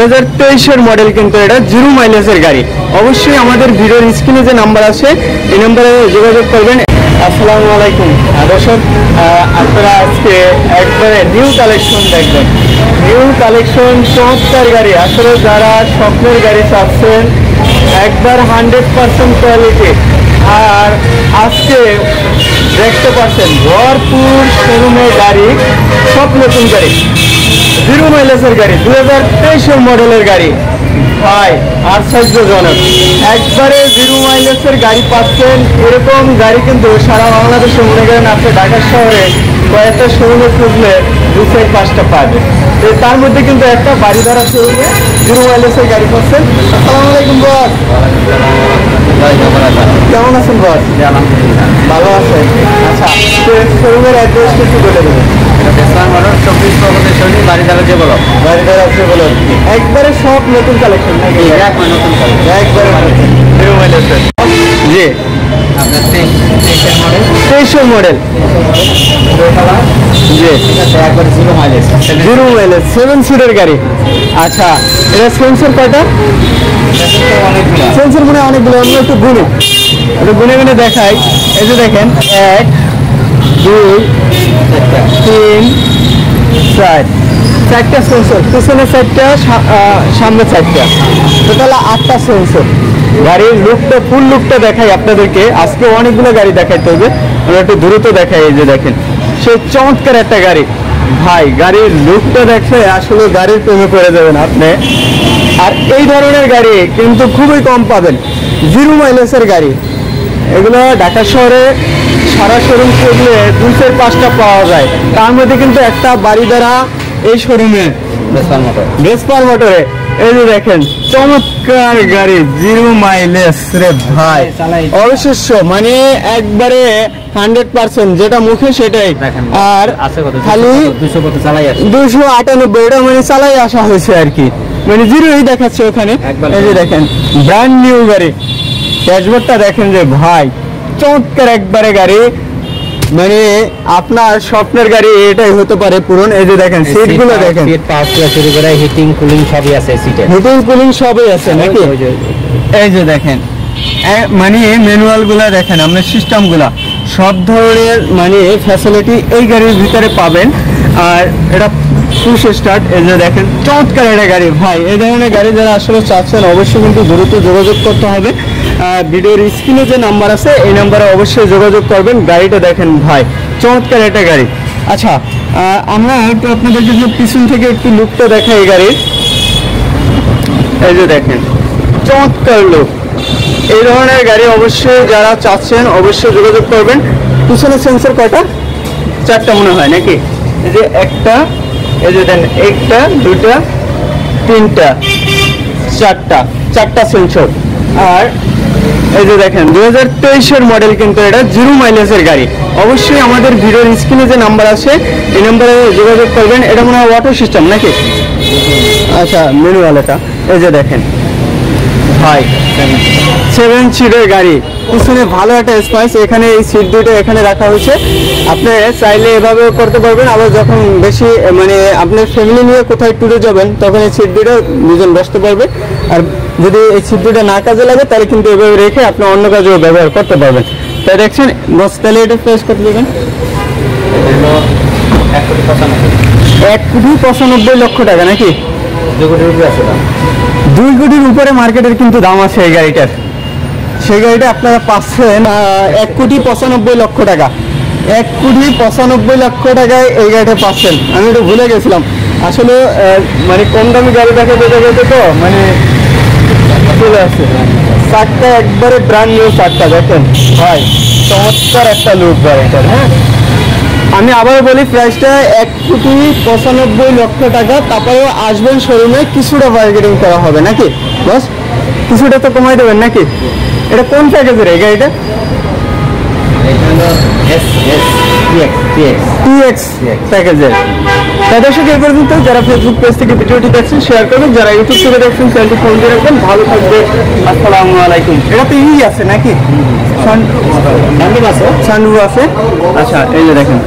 2023 model, কিন্তু এটা 0 মাইলেজের গাড়ি। অবশ্যই আমাদের ভিডিওর স্ক্রিনে যে নাম্বার আছে এই নাম্বারে যোগাযোগ করবেন। আসসালামু আলাইকুম দর্শক, আপনারা আজকে একবারে নিউ কালেকশন দেখবেন। নিউ কালেকশন, চমৎকার গাড়ি। আসলে যারা স্বপ্নের গাড়ি চাচ্ছেন একবার 100% কোয়ালিটি, আর আজকে দেখতে পাচ্ছেন ভরপুর শোরুমের গাড়ি, সব নতুন গাড়ি, 0 মাইলেজের গাড়ি, 2023 মডেলের গাড়ি। ভাই আশ্চর্যজনক, একবারে 0 মাইলেজের গাড়ি পাচ্ছেন। এরকম গাড়ি কিন্তু সারা বাংলাদেশে মনে করেন আপনি ঢাকা শহরে কয়েকটা শোরুমে খুঁজলে 2-5টা পাবে। তার মধ্যে কিন্তু একটা বাড়িধারা শোরুমে 0 মাইলেজের গাড়ি পাচ্ছেন। আসসালামু আলাইকুম বস, কেমন আছেন বস? ভালো আছেন। আচ্ছা, শোরুমের অ্যাড্রেসটা একটু বলে দেবেন। একবারে সব নতুন কালেকশন নাকি? একবারে জি, 23 মডেল, জি, 0 মাইলেজ, 7 সিটের গাড়ি। আচ্ছা, এটা সেন্সর কয়টা? সেন্সর মনে অনেকগুলো, অন্য একটু গুনে গুনে দেখাই। এই যে দেখেন, 1 2 3 4, 4টা সেন্সর, পিছনে 4টা, সামনে 4টা, টোটাল 8টা সেন্সর। গাড়ির লুকটা, ফুল লুকটা দেখাই আপনাদেরকে। আজকে অনেকগুলো গাড়ি দেখাইতে হবে, আমরা একটু দ্রুত দেখাই। এই যে দেখেন, সেই চমৎকার একটা গাড়ি। ভাই গাড়ির লুকটা দেখলে আসলে গাড়ির প্রেমে পড়ে যাবেন আপনি। আর এই ধরনের গাড়ি কিন্তু খুবই কম পাবেন, 0 মাইলেজের গাড়ি। এগুলো ঢাকা শহরে সারা শোরুম করলে 2-5টা পাওয়া যায়। তার মধ্যে কিন্তু একটা বাড়িধারা এই শোরুমে ভেসপার মোটরে। এই যে দেখেন, চমৎকার গাড়ি, 0 মাইলেজ রে ভাই। অবশ্য মানে একবারে 100%, যেটা মুখে সেটাই। আর খালি 298, এটা মানে চালাই আসা হয়েছে আর কি, মানে 0ই দেখাচ্ছে ওখানে। এই যে দেখেন, ব্র্যান্ড নিউ গাড়ি। ড্যাশবোর্ডটা দেখেন যে ভাই, চমৎকার একবারে গাড়ি, মানে আপনার স্বপ্নের গাড়ি এটাই হতে পারে পূরণ। এই যে দেখেন, সিটগুলো দেখেন, হিটিং কুলিং সবই আছে, হিটিং কুলিং সবই আছে নাকি? এই যে দেখেন, মানে ম্যানুয়াল গুলা দেখেন, আপনার সিস্টেম গুলা, সব ধরনের মানে ফ্যাসিলিটি এই গাড়ির ভিতরে পাবেন। আর এটা পুশ স্টার্ট। এই যে দেখেন, চমৎকার একটা গাড়ি। ভাই এই ধরনের গাড়ি যারা আসলে চাচ্ছেন অবশ্যই কিন্তু দ্রুত যোগাযোগ করতে হবে। ভিডিওর স্ক্রিনে যে নাম্বার আছে এই নাম্বারে অবশ্যই যোগাযোগ করবেন। গাড়িটা দেখেন ভাই, চমৎকার একটা গাড়ি। আচ্ছা, আমরা একটু আপনাদের জন্য পিছন থেকে একটু লুকটা দেখাই এই গাড়ির। এই যে দেখেন, চমৎকার লুক। এই ধরনের গাড়ি অবশ্যই যারা চাচ্ছেন অবশ্যই যোগাযোগ করবেন। পিছনে সেন্সর কয়টা? 4টা মনে হয় নাকি? এই যে একটা, এই যে দেন, 1টা 2টা 3টা 4টা সেন্সর। আর এই যে দেখেন, 2023 মডেল, কিন্তু এটা 0 মাইলেজের গাড়ি। অবশ্যই আমাদের ভিডিওর স্ক্রিনে যে নাম্বার আছে এই নাম্বারে যোগাযোগ করবেন। এটা মনে হয় অটো সিস্টেম নাকি? আচ্ছা, ম্যানুয়াল এটা। এই যে দেখেন ভাই, 7 সিটের গাড়ি, পিছনে ভালো একটা স্পেস। এখানে এই সিট দুটো এখানে রাখা হয়েছে, আপনি চাইলে এভাবে করতে পারবেন। আবার যখন বেশি মানে আপনার ফ্যামিলি নিয়ে কোথায় ট্যুরে যাবেন তখন এই সিট দুটো দুজন বসতে পারবে। আর যদি এই সিট দুটো না কাজে লাগে তাহলে কিন্তু এভাবে রেখে আপনি অন্য কাজেও ব্যবহার করতে পারবেন। তাই দেখছেন বস, তাহলে এটা প্রেস করতে দেবেন। 1,95 লক্ষ টাকা নাকি? 2 কোটির উপরে আছে দাম। 2 কোটির উপরে মার্কেটের কিন্তু দাম আছে এই গাড়িটার। সেই গাড়িটা আপনারা পাচ্ছেন 1,95 লক্ষ টাকা। 1,95 লক্ষ টাকায় এই গাড়িটা পাচ্ছেন। আমি একটু ভুলে গেছিলাম আসলে, মানে কম দামি গাড়ি দেখা যেতে তো মানে চলে আসছে। 4টা একবারে ব্র্যান্ড নিউ 4টা দেখেন ভাই, চমৎকার একটা লুক গাড়িটার। হ্যাঁ, আমি আবারও বলি, প্রাইসটা 1,95 লক্ষ টাকা। তারপরেও আসবেন শোরুমে, কিছুটা বার্গেনিং করা হবে নাকি বস? কিছুটা তো কমাই দেবেন নাকি? এটা কোন প্যাকেজের এই গাড়িটা? TX প্যাকেজের। তাই দর্শক, এই পর্যন্ত। যারা ফেসবুক পেজ থেকে ভিডিওটি দেখছেন শেয়ার করবেন, যারা ইউটিউব থেকে দেখছেন চ্যানেলটি ফলো দিয়ে রাখবেন। ভালো থাকবে, আসসালামু আলাইকুম। এটা তো আছে নাকি? সানরুফ আছে। আচ্ছা, এই যে দেখেন,